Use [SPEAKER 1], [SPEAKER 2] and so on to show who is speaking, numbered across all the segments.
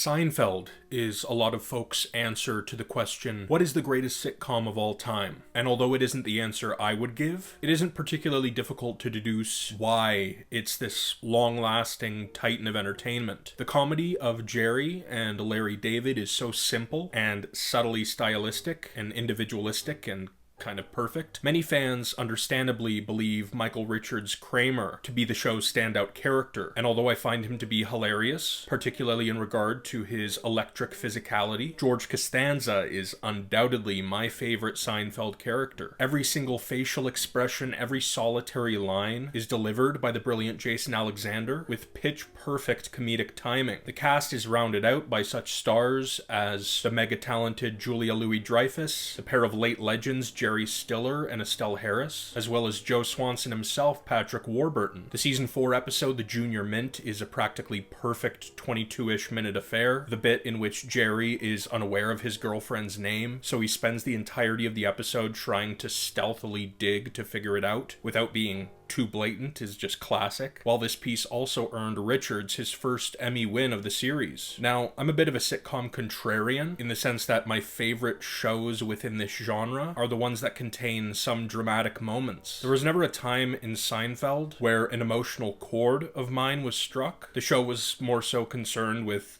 [SPEAKER 1] Seinfeld is a lot of folks' answer to the question, what is the greatest sitcom of all time? And although it isn't the answer I would give, it isn't particularly difficult to deduce why it's this long-lasting titan of entertainment. The comedy of Jerry and Larry David is so simple and subtly stylistic and individualistic and kind of perfect. Many fans understandably believe Michael Richards' Kramer to be the show's standout character, and although I find him to be hilarious, particularly in regard to his electric physicality, George Costanza is undoubtedly my favorite Seinfeld character. Every single facial expression, every solitary line is delivered by the brilliant Jason Alexander with pitch-perfect comedic timing. The cast is rounded out by such stars as the mega-talented Julia Louis-Dreyfus, the pair of late legends Jerry Stiller and Estelle Harris, as well as Joe Swanson himself, Patrick Warburton. The season 4 episode, The Junior Mint, is a practically perfect 22-ish minute affair. The bit in which Jerry is unaware of his girlfriend's name, so he spends the entirety of the episode trying to stealthily dig to figure it out without being too blatant is just classic, while this piece also earned Richards his first Emmy win of the series. Now, I'm a bit of a sitcom contrarian in the sense that my favorite shows within this genre are the ones that contain some dramatic moments. There was never a time in Seinfeld where an emotional chord of mine was struck. The show was more so concerned with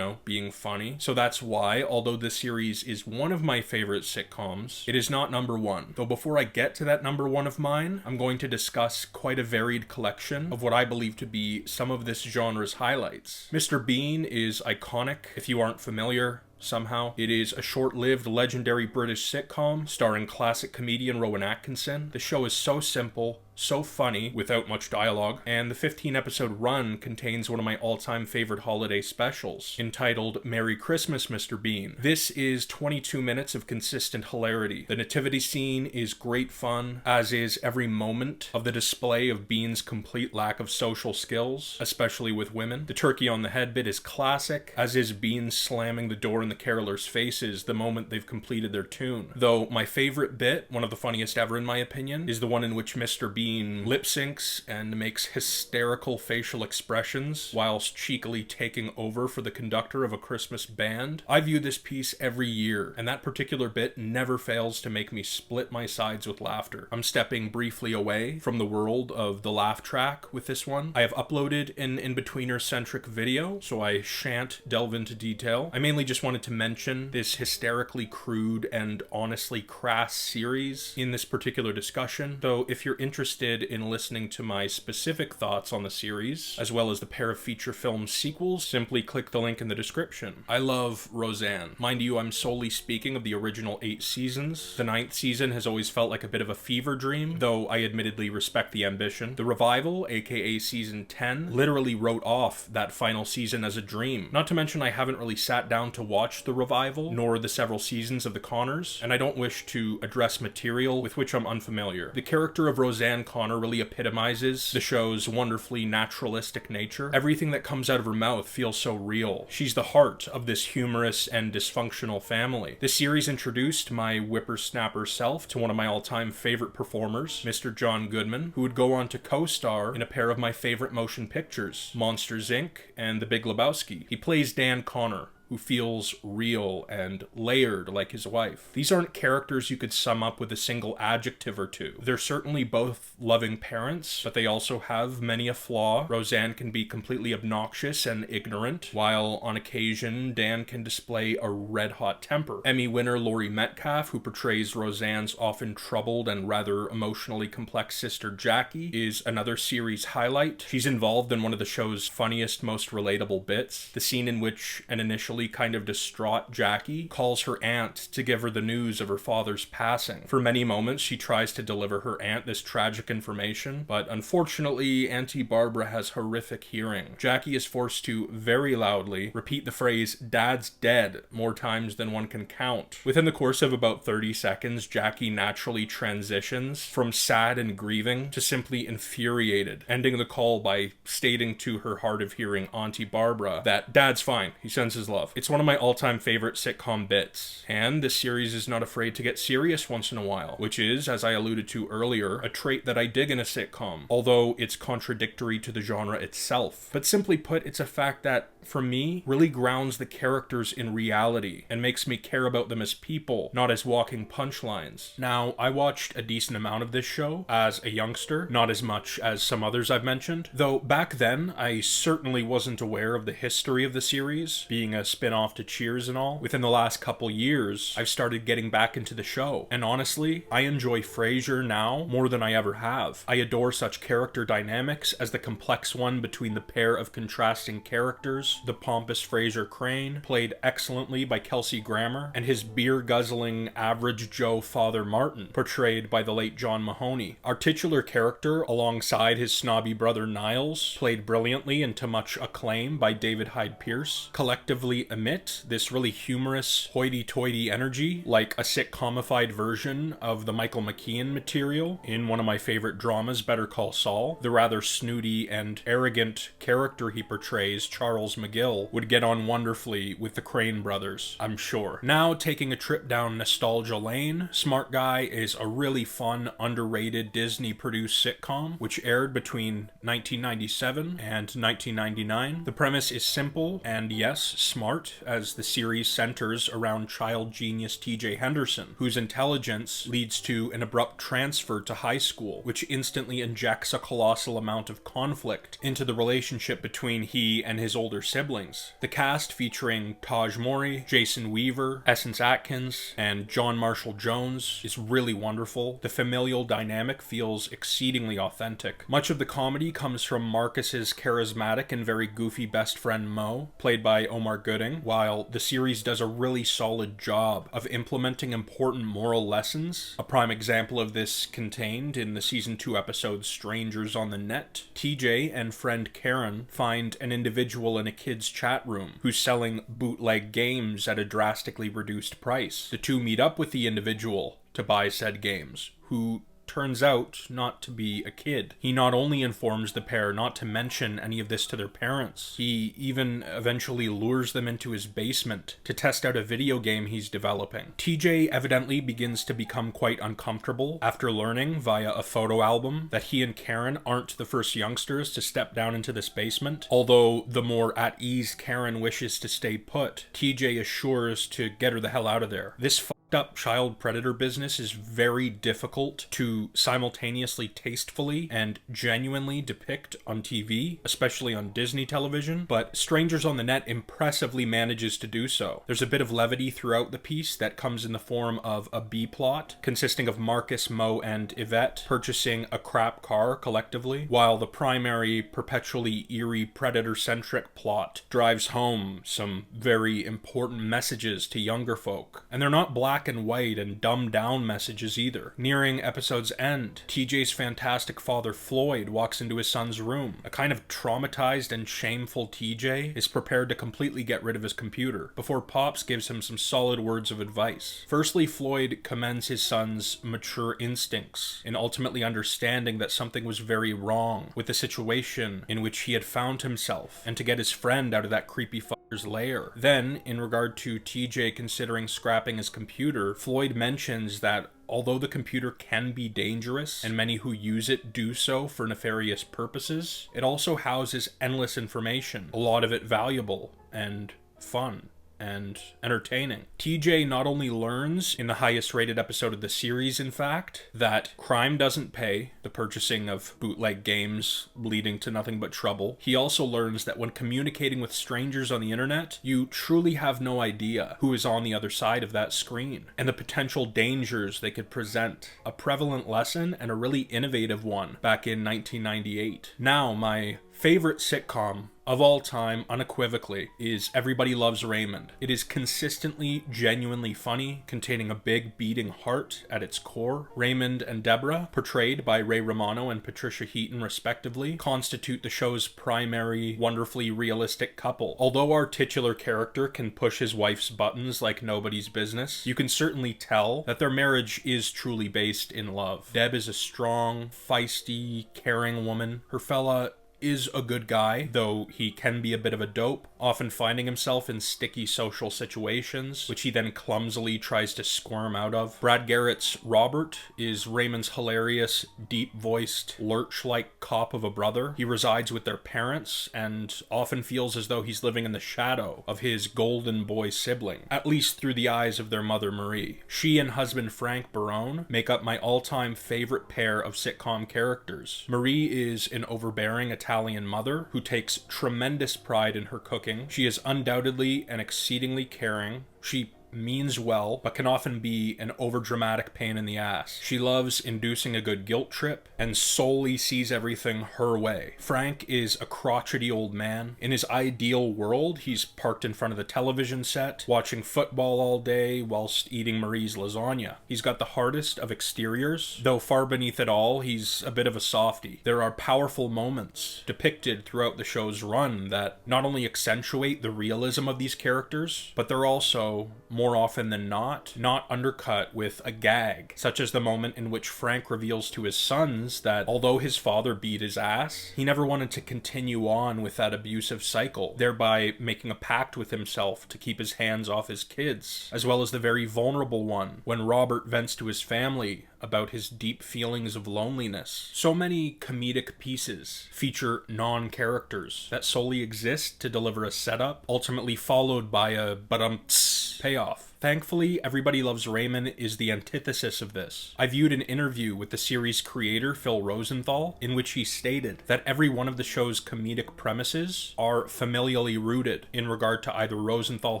[SPEAKER 1] being funny. So that's why, although this series is one of my favorite sitcoms, it is not number one. Though before I get to that number one of mine, I'm going to discuss quite a varied collection of what I believe to be some of this genre's highlights. Mr. Bean is iconic, if you aren't familiar. Somehow. It is a short-lived, legendary British sitcom starring classic comedian Rowan Atkinson. The show is so simple, so funny, without much dialogue, and the 15-episode run contains one of my all-time favorite holiday specials, entitled Merry Christmas, Mr. Bean. This is 22 minutes of consistent hilarity. The nativity scene is great fun, as is every moment of the display of Bean's complete lack of social skills, especially with women. The turkey on the head bit is classic, as is Bean slamming the door in the carolers' faces the moment they've completed their tune. Though my favorite bit, one of the funniest ever in my opinion, is the one in which Mr. Bean lip syncs and makes hysterical facial expressions whilst cheekily taking over for the conductor of a Christmas band. I view this piece every year, and that particular bit never fails to make me split my sides with laughter. I'm stepping briefly away from the world of the laugh track with this one. I have uploaded an Inbetweeners centric video, so I shan't delve into detail. I mainly just wanted to mention this hysterically crude and honestly crass series in this particular discussion, though if you're interested in listening to my specific thoughts on the series, as well as the pair of feature film sequels, simply click the link in the description. I love Roseanne. Mind you, I'm solely speaking of the original 8 seasons. The 9th season has always felt like a bit of a fever dream, though I admittedly respect the ambition. The revival, aka season 10, literally wrote off that final season as a dream. Not to mention I haven't really sat down to watch the revival, nor the several seasons of the Connors, and I don't wish to address material with which I'm unfamiliar. The character of Roseanne Connor really epitomizes the show's wonderfully naturalistic nature. Everything that comes out of her mouth feels so real. She's the heart of this humorous and dysfunctional family. This series introduced my whippersnapper self to one of my all-time favorite performers, Mr. John Goodman, who would go on to co-star in a pair of my favorite motion pictures, Monsters, Inc. and The Big Lebowski. He plays Dan Connor, who feels real and layered like his wife. These aren't characters you could sum up with a single adjective or two. They're certainly both loving parents, but they also have many a flaw. Roseanne can be completely obnoxious and ignorant, while on occasion Dan can display a red-hot temper. Emmy winner Laurie Metcalf, who portrays Roseanne's often troubled and rather emotionally complex sister Jackie, is another series highlight. She's involved in one of the show's funniest, most relatable bits, the scene in which an initially kind of distraught Jackie calls her aunt to give her the news of her father's passing. For many moments, she tries to deliver her aunt this tragic information, but unfortunately, Auntie Barbara has horrific hearing. Jackie is forced to very loudly repeat the phrase, "Dad's dead," more times than one can count. Within the course of about 30 seconds, Jackie naturally transitions from sad and grieving to simply infuriated, ending the call by stating to her hard of hearing Auntie Barbara that Dad's fine, he sends his love. love. It's one of my all-time favorite sitcom bits, and this series is not afraid to get serious once in a while, which is, as I alluded to earlier, a trait that I dig in a sitcom, although it's contradictory to the genre itself. But simply put, it's a fact that, for me, really grounds the characters in reality and makes me care about them as people, not as walking punchlines. Now, I watched a decent amount of this show as a youngster, not as much as some others I've mentioned, though back then I certainly wasn't aware of the history of the series, being a spin-off to Cheers and all. Within the last couple years, I've started getting back into the show, and honestly, I enjoy Frasier now more than I ever have. I adore such character dynamics as the complex one between the pair of contrasting characters, the pompous Frasier Crane, played excellently by Kelsey Grammer, and his beer-guzzling average Joe Father Martin, portrayed by the late John Mahoney. Our titular character, alongside his snobby brother Niles, played brilliantly and to much acclaim by David Hyde Pierce, collectively emit this really humorous, hoity-toity energy, like a sitcomified version of the Michael McKean material in one of my favorite dramas, Better Call Saul. The rather snooty and arrogant character he portrays, Charles McGill, would get on wonderfully with the Crane brothers, I'm sure. Now, taking a trip down nostalgia lane, Smart Guy is a really fun, underrated Disney-produced sitcom, which aired between 1997 and 1999. The premise is simple and, yes, smart, as the series centers around child genius TJ Henderson, whose intelligence leads to an abrupt transfer to high school, which instantly injects a colossal amount of conflict into the relationship between he and his older siblings. The cast, featuring Taj Mowry, Jason Weaver, Essence Atkins, and John Marshall Jones, is really wonderful. The familial dynamic feels exceedingly authentic. Much of the comedy comes from Marcus's charismatic and very goofy best friend Mo, played by Omar Gooding, while the series does a really solid job of implementing important moral lessons. A prime example of this contained in the season 2 episode Strangers on the Net. TJ and friend Karen find an individual in a kid's chat room who's selling bootleg games at a drastically reduced price. The two meet up with the individual to buy said games, who turns out not to be a kid. He not only informs the pair not to mention any of this to their parents, he even eventually lures them into his basement to test out a video game he's developing. TJ evidently begins to become quite uncomfortable after learning via a photo album that he and Karen aren't the first youngsters to step down into this basement. Although the more at ease Karen wishes to stay put, TJ assures to get her the hell out of there. This up child predator business is very difficult to simultaneously tastefully and genuinely depict on TV, especially on Disney television, but Strangers on the Net impressively manages to do so. There's a bit of levity throughout the piece that comes in the form of a B-plot consisting of Marcus, Mo, and Yvette purchasing a crap car collectively, while the primary, perpetually eerie predator-centric plot drives home some very important messages to younger folk. And they're not black and white and dumbed down messages either. Nearing episode's end, TJ's fantastic father Floyd walks into his son's room. A kind of traumatized and shameful TJ is prepared to completely get rid of his computer before Pops gives him some solid words of advice. Firstly, Floyd commends his son's mature instincts in ultimately understanding that something was very wrong with the situation in which he had found himself, and to get his friend out of that creepy lair. Then, in regard to TJ considering scrapping his computer, Floyd mentions that although the computer can be dangerous, and many who use it do so for nefarious purposes, it also houses endless information, a lot of it valuable and fun and entertaining. TJ not only learns, in the highest rated episode of the series in fact, that crime doesn't pay, the purchasing of bootleg games leading to nothing but trouble, he also learns that when communicating with strangers on the internet, you truly have no idea who is on the other side of that screen, and the potential dangers they could present. A prevalent lesson, and a really innovative one, back in 1998. Now, my favorite sitcom of all time, unequivocally, is Everybody Loves Raymond. It is consistently, genuinely funny, containing a big beating heart at its core. Raymond and Deborah, portrayed by Ray Romano and Patricia Heaton respectively, constitute the show's primary, wonderfully realistic couple. Although our titular character can push his wife's buttons like nobody's business, you can certainly tell that their marriage is truly based in love. Deb is a strong, feisty, caring woman. Her fella is a good guy, though he can be a bit of a dope. often finding himself in sticky social situations, which he then clumsily tries to squirm out of. Brad Garrett's Robert is Raymond's hilarious, deep-voiced, lurch-like cop of a brother. He resides with their parents and often feels as though he's living in the shadow of his golden boy sibling, at least through the eyes of their mother Marie. She and husband Frank Barone make up my all-time favorite pair of sitcom characters. Marie is an overbearing Italian mother who takes tremendous pride in her cooking. She is undoubtedly and exceedingly caring. She means well, but can often be an overdramatic pain in the ass. She loves inducing a good guilt trip and solely sees everything her way. Frank is a crotchety old man. In his ideal world, he's parked in front of the television set, watching football all day whilst eating Marie's lasagna. He's got the hardest of exteriors, though far beneath it all, he's a bit of a softie. There are powerful moments depicted throughout the show's run that not only accentuate the realism of these characters, but they're also, more often than not undercut with a gag, such as the moment in which Frank reveals to his sons that although his father beat his ass, he never wanted to continue on with that abusive cycle, thereby making a pact with himself to keep his hands off his kids, as well as the very vulnerable one when Robert vents to his family about his deep feelings of loneliness. So many comedic pieces feature non-characters that solely exist to deliver a setup, ultimately followed by a but-um-tss payoff. Thankfully, Everybody Loves Raymond is the antithesis of this. I viewed an interview with the series creator, Phil Rosenthal, in which he stated that every one of the show's comedic premises are familially rooted in regard to either Rosenthal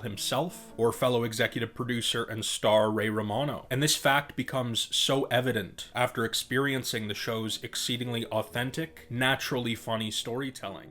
[SPEAKER 1] himself or fellow executive producer and star Ray Romano. And this fact becomes so evident after experiencing the show's exceedingly authentic, naturally funny storytelling.